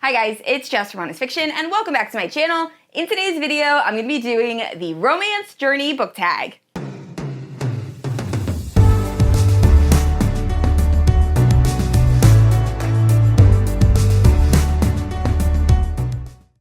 Hi guys, it's Jess from Honest Fiction and welcome back to my channel. In today's video, I'm going to be doing the Romance Journey Book Tag.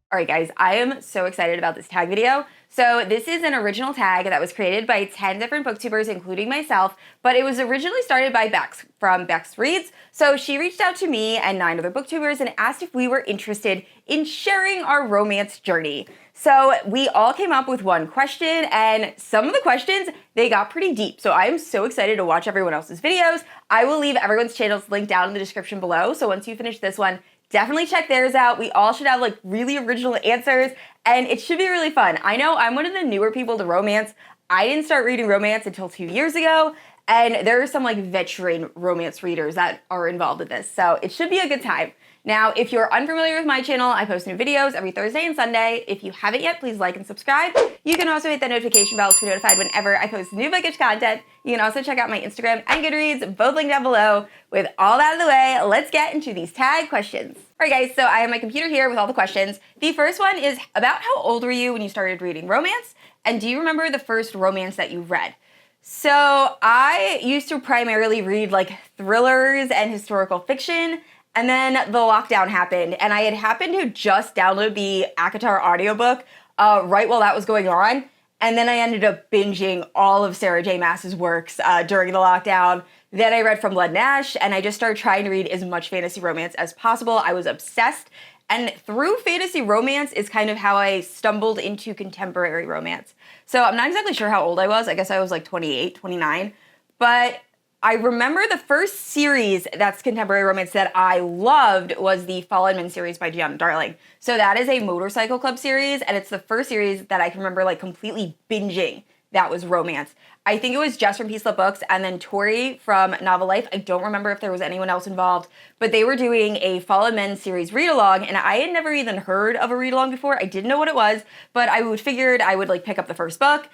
Alright guys, I am so excited about this tag video. So this is an original tag that was created by 10 different booktubers, including myself, but it was originally started by Bex from Bex Reads. So she reached out to me and 9 other booktubers and asked if we were interested in sharing our romance journey. So we all came up with one question, and some of the questions, they got pretty deep. So I am so excited to watch everyone else's videos. I will leave everyone's channels linked down in the description below. So once you finish this one, definitely check theirs out. We all should have like really original answers and it should be really fun. I know I'm one of the newer people to romance. I didn't start reading romance until 2 years ago, and there are some like veteran romance readers that are involved with this. So it should be a good time. Now, if you're unfamiliar with my channel, I post new videos every Thursday and Sunday. If you haven't yet, please like and subscribe. You can also hit the notification bell to be notified whenever I post new bookish content. You can also check out my Instagram and Goodreads, both linked down below. With all that out of the way, let's get into these tag questions. All right, guys, so I have my computer here with all the questions. The first one is about how old were you when you started reading romance? And do you remember the first romance that you read? So I used to primarily read like thrillers and historical fiction. And then the lockdown happened, and I had happened to just download the ACOTAR audiobook right while that was going on. And then I ended up binging all of Sarah J. Maas's works during the lockdown. Then I read From Blood and Ash, and I just started trying to read as much fantasy romance as possible. I was obsessed. And through fantasy romance is kind of how I stumbled into contemporary romance. So I'm not exactly sure how old I was. I guess I was like 28, 29. But I remember the first series that's contemporary romance that I loved was the Fallen Men series by Gianna Darling. So that is a motorcycle club series, and it's the first series that I can remember like completely binging that was romance. I think it was Jess from Peaceless Books and then Tori from Novel Life. I don't remember if there was anyone else involved, but they were doing a Fallen Men series read-along, and I had never even heard of a read-along before. I didn't know what it was, but I figured I would like pick up the first book,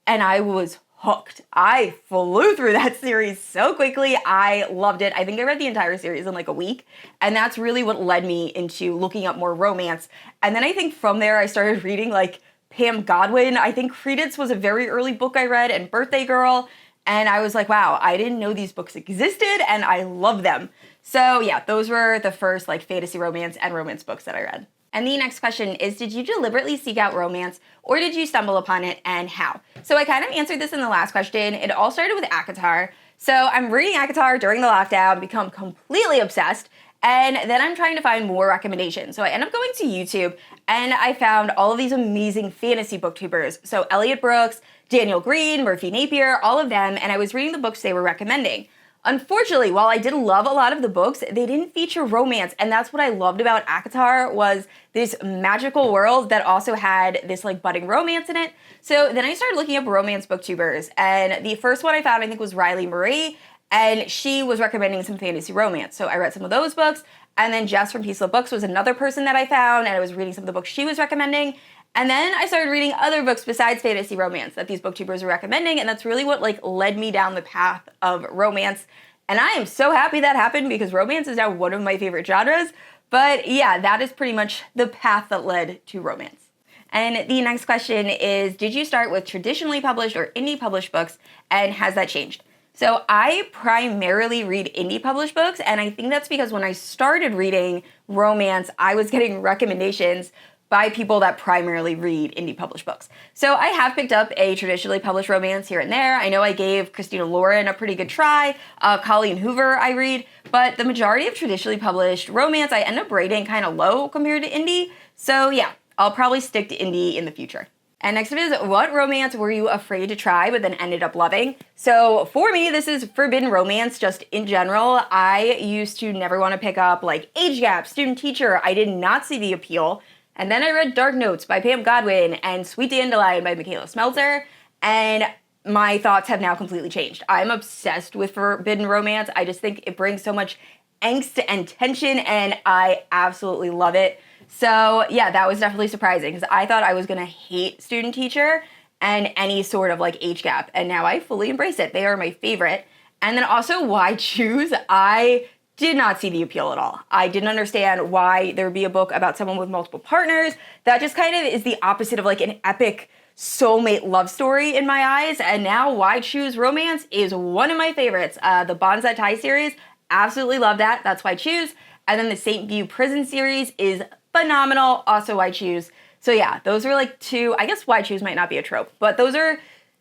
and I was hooked. I flew through that series so quickly. I loved it. I think I read the entire series in like a week, and that's really what led me into looking up more romance. And then I think from there I started reading like Pam Godwin. I think Credence was a very early book I read, and Birthday Girl, and I was like, wow, I didn't know these books existed, and I love them. So yeah, those were the first like fantasy romance and romance books that I read. And the next question is, did you deliberately seek out romance, or did you stumble upon it, and how? So I kind of answered this in the last question. It all started with ACOTAR. So I'm reading ACOTAR during the lockdown, become completely obsessed, and then I'm trying to find more recommendations. So I end up going to YouTube, and I found all of these amazing fantasy booktubers. So Elliot Brooks, Daniel Green, Murphy Napier, all of them, and I was reading the books they were recommending. Unfortunately, while I did love a lot of the books, they didn't feature romance, and that's what I loved about ACOTAR was this magical world that also had this like budding romance in it. So then I started looking up romance booktubers, and the first one I found I think was Riley Marie, and she was recommending some fantasy romance. So I read some of those books, and then Jess from Peaceless Books was another person that I found, and I was reading some of the books she was recommending. And then I started reading other books besides fantasy romance that these booktubers were recommending, and that's really what like led me down the path of romance. And I am so happy that happened because romance is now one of my favorite genres. But yeah, that is pretty much the path that led to romance. And the next question is, did you start with traditionally published or indie published books, and has that changed? So I primarily read indie published books, and I think that's because when I started reading romance, I was getting recommendations by people that primarily read indie published books. So I have picked up a traditionally published romance here and there. I know I gave Christina Lauren a pretty good try. Colleen Hoover I read, but the majority of traditionally published romance I end up rating kind of low compared to indie. So yeah, I'll probably stick to indie in the future. And next up is, what romance were you afraid to try but then ended up loving? So for me, this is forbidden romance just in general. I used to never want to pick up like Age Gap, Student Teacher. I did not see the appeal. And then I read Dark Notes by Pam Godwin and Sweet Dandelion by Michaela Smeltzer, and my thoughts have now completely changed. I'm obsessed with forbidden romance. I just think it brings so much angst and tension, and I absolutely love it. So yeah, that was definitely surprising because I thought I was gonna hate Student Teacher and any sort of like age gap, and now I fully embrace it. They are my favorite. And then also Why Choose? I did not see the appeal at all. I didn't understand why there would be a book about someone with multiple partners. That just kind of is the opposite of like an epic soulmate love story in my eyes. And now Why Choose Romance is one of my favorites. The Bonds That Tie series, absolutely love that. That's Why I Choose. And then the St. View Prison series is phenomenal. Also Why I Choose. So yeah, those are like two, I guess Why I Choose might not be a trope, but those are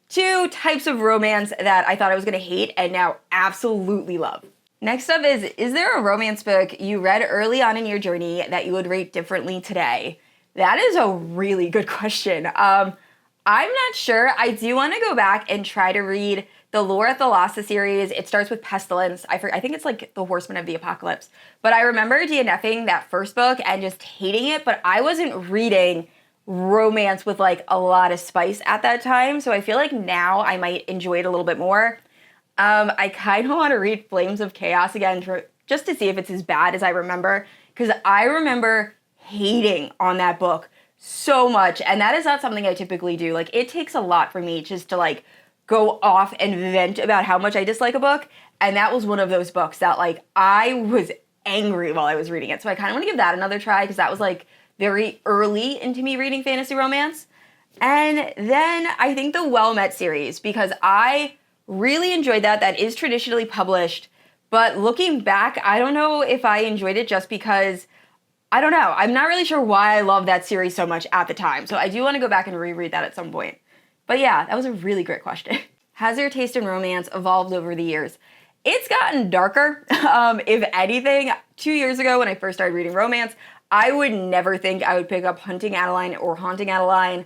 two types of romance that I thought I was gonna hate and now absolutely love. Next up is there a romance book you read early on in your journey that you would rate differently today? That is a really good question. I'm not sure. I do want to go back and try to read the Laura Thalassa series. It starts with Pestilence. I think it's like The Horsemen of the Apocalypse. But I remember DNFing that first book and just hating it, but I wasn't reading romance with like a lot of spice at that time. So I feel like now I might enjoy it a little bit more. I kind of want to read Flames of Chaos again just to see if it's as bad as I remember, because I remember hating on that book so much, and that is not something I typically do. Like, it takes a lot for me just to like go off and vent about how much I dislike a book, and that was one of those books that like I was angry while I was reading it. So I kind of want to give that another try because that was like very early into me reading fantasy romance. And then I think the Well Met series, because I really enjoyed that. That is traditionally published, but looking back, I don't know if I enjoyed it just because, I don't know. I'm not really sure why I love that series so much at the time. So I do want to go back and reread that at some point. But yeah, that was a really great question. Has your taste in romance evolved over the years? It's gotten darker. If anything, 2 years ago when I first started reading romance, I would never think I would pick up Hunting Adeline or Haunting Adeline,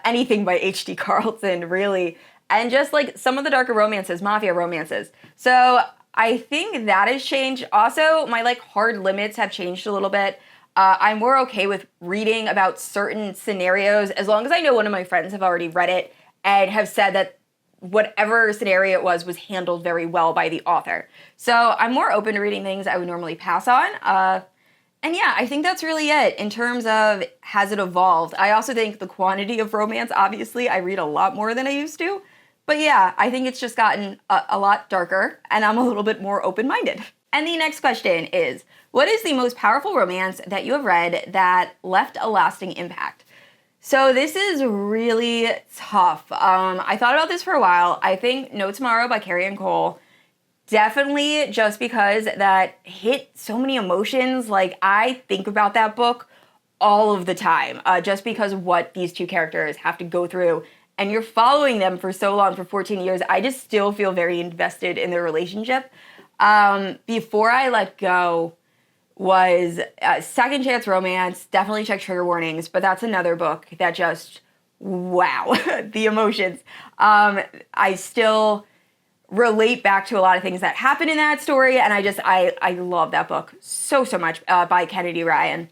anything by H.D. Carlton, really. And just like some of the darker romances, mafia romances. So I think that has changed. Also, my like hard limits have changed a little bit. I'm more okay with reading about certain scenarios as long as I know one of my friends have already read it and have said that whatever scenario it was handled very well by the author. So I'm more open to reading things I would normally pass on. And yeah, I think that's really it in terms of has it evolved. I also think the quantity of romance, obviously, I read a lot more than I used to. But yeah, I think it's just gotten a lot darker, and I'm a little bit more open-minded. And the next question is, what is the most powerful romance that you have read that left a lasting impact? So this is really tough. I thought about this for a while. I think No Tomorrow by Carrie Ann Cole, definitely just because that hit so many emotions. Like, I think about that book all of the time, just because of what these two characters have to go through. And you're following them for so long, for 14 years, I just still feel very invested in their relationship. Before I Let Go was Second Chance Romance, definitely check trigger warnings, but that's another book that just, wow, the emotions. I still relate back to a lot of things that happened in that story, and I love that book so much, by Kennedy Ryan.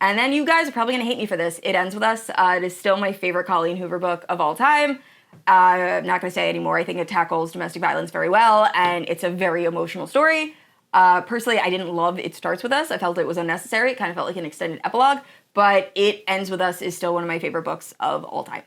And then you guys are probably going to hate me for this. It Ends With Us. It is still my favorite Colleen Hoover book of all time. I'm not going to say anymore. I think it tackles domestic violence very well, and it's a very emotional story. Personally, I didn't love It Starts With Us. I felt it was unnecessary. It kind of felt like an extended epilogue, but It Ends With Us is still one of my favorite books of all time.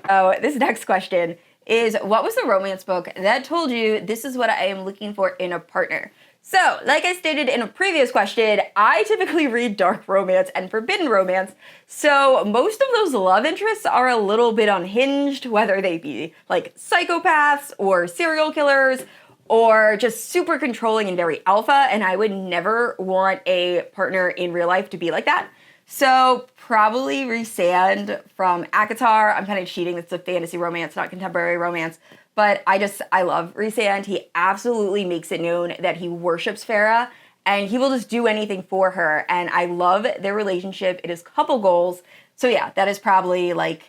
So this next question is, what was the romance book that told you this is what I am looking for in a partner? So, like I stated in a previous question, I typically read dark romance and forbidden romance, so most of those love interests are a little bit unhinged, whether they be like psychopaths or serial killers or just super controlling and very alpha, and I would never want a partner in real life to be like that. So probably Rhysand from ACOTAR. I'm kind of cheating, it's a fantasy romance, not contemporary romance. But I love Rhysand. He absolutely makes it known that he worships Farah, and he will just do anything for her. And I love their relationship. It is couple goals. So yeah, that is probably like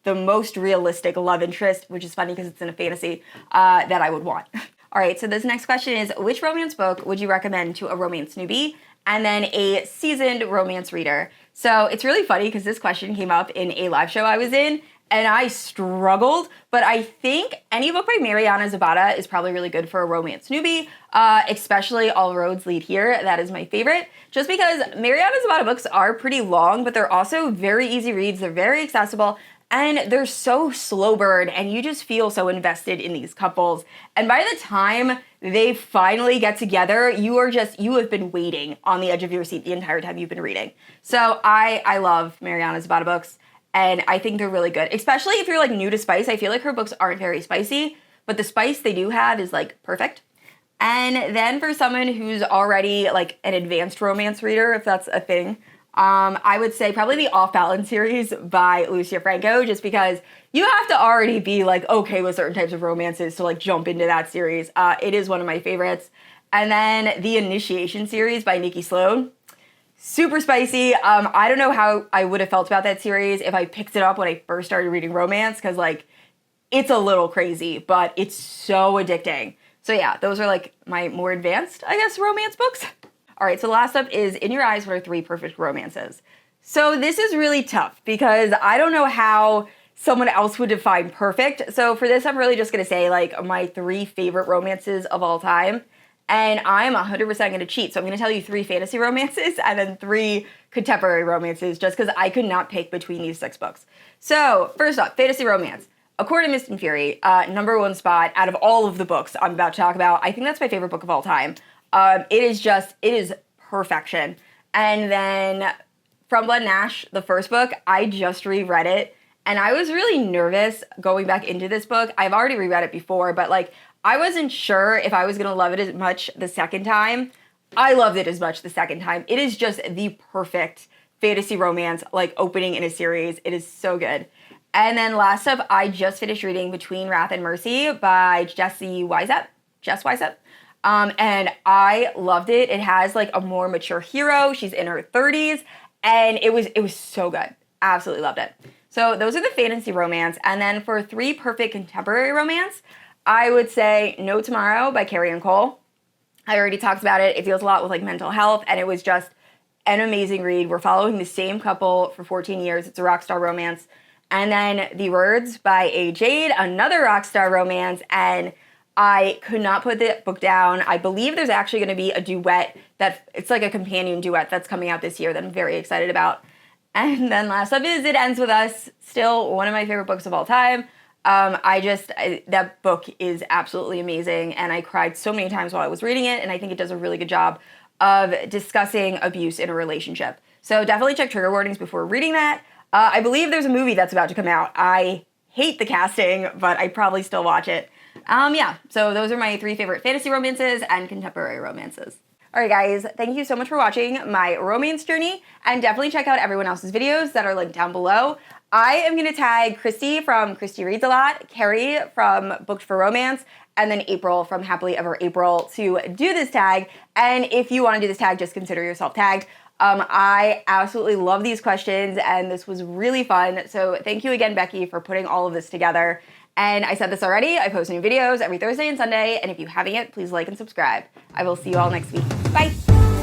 the most realistic love interest, which is funny because it's in a fantasy, that I would want. All right, so this next question is, which romance book would you recommend to a romance newbie and then a seasoned romance reader? So it's really funny because this question came up in a live show I was in, and I struggled, but I think any book by Mariana Zapata is probably really good for a romance newbie, especially All Roads Lead Here. That is my favorite, just because Mariana Zapata books are pretty long, but they're also very easy reads. They're very accessible, And they're so slow burn, and you just feel so invested in these couples. And by the time they finally get together, you have been waiting on the edge of your seat the entire time you've been reading. So I love Mariana Zapata books, and I think they're really good. Especially if you're like new to spice. I feel like her books aren't very spicy, but the spice they do have is like perfect. And then for someone who's already like an advanced romance reader, if that's a thing, I would say probably the Off Balance series by Lucia Franco, just because you have to already be like okay with certain types of romances to like jump into that series. It is one of my favorites. And then the Initiation series by Nikki Sloan. Super spicy. I don't know how I would have felt about that series if I picked it up when I first started reading romance, because like it's a little crazy, but it's so addicting. So yeah, those are like my more advanced, I guess, romance books. All right, so last up is In Your Eyes, What Are Three Perfect Romances? So this is really tough because I don't know how someone else would define perfect. So for this, I'm really just gonna say like my 3 favorite romances of all time. And I'm 100% gonna cheat. So I'm gonna tell you 3 fantasy romances and then 3 contemporary romances, just because I could not pick between these 6 books. So first up, fantasy romance. A Court of Mist and Fury, #1 spot out of all of the books I'm about to talk about. I think that's my favorite book of all time. It is perfection. And then From Blood and Ash, the first book, I just reread it, and I was really nervous going back into this book. I've already reread it before, but like I wasn't sure if I was gonna love it as much the second time. I loved it as much the second time. It is just the perfect fantasy romance, like opening in a series. It is so good. And then last up, I just finished reading Between Wrath and Mercy by Jess Wysep. And I loved it. It has like a more mature hero. She's in her 30s, and it was so good. Absolutely loved it. So those are the fantasy romance. And then for 3 perfect contemporary romance, I would say No Tomorrow by Carrie Ann Cole. I already talked about it. It deals a lot with like mental health, and it was just an amazing read. We're following the same couple for 14 years. It's a rock star romance. And then The Words by A. Jade, another rock star romance, and I could not put the book down. I believe there's actually going to be a duet it's like a companion duet that's coming out this year that I'm very excited about. And then last up is It Ends With Us, still one of my favorite books of all time. That book is absolutely amazing, and I cried so many times while I was reading it, and I think it does a really good job of discussing abuse in a relationship. So definitely check trigger warnings before reading that. I believe there's a movie that's about to come out. I hate the casting, but I'd probably still watch it. So those are my 3 favorite fantasy romances and contemporary romances. All right, guys, thank you so much for watching my romance journey, and definitely check out everyone else's videos that are linked down below. I am going to tag Christy from Christy Reads a Lot, Carrie from Booked for Romance, and then April from Happily Ever April to do this tag. And if you want to do this tag, just consider yourself tagged. I absolutely love these questions, and this was really fun. So thank you again, Becky, for putting all of this together. And I said this already, I post new videos every Thursday and Sunday, and if you haven't yet, please like and subscribe. I will see you all next week. Bye!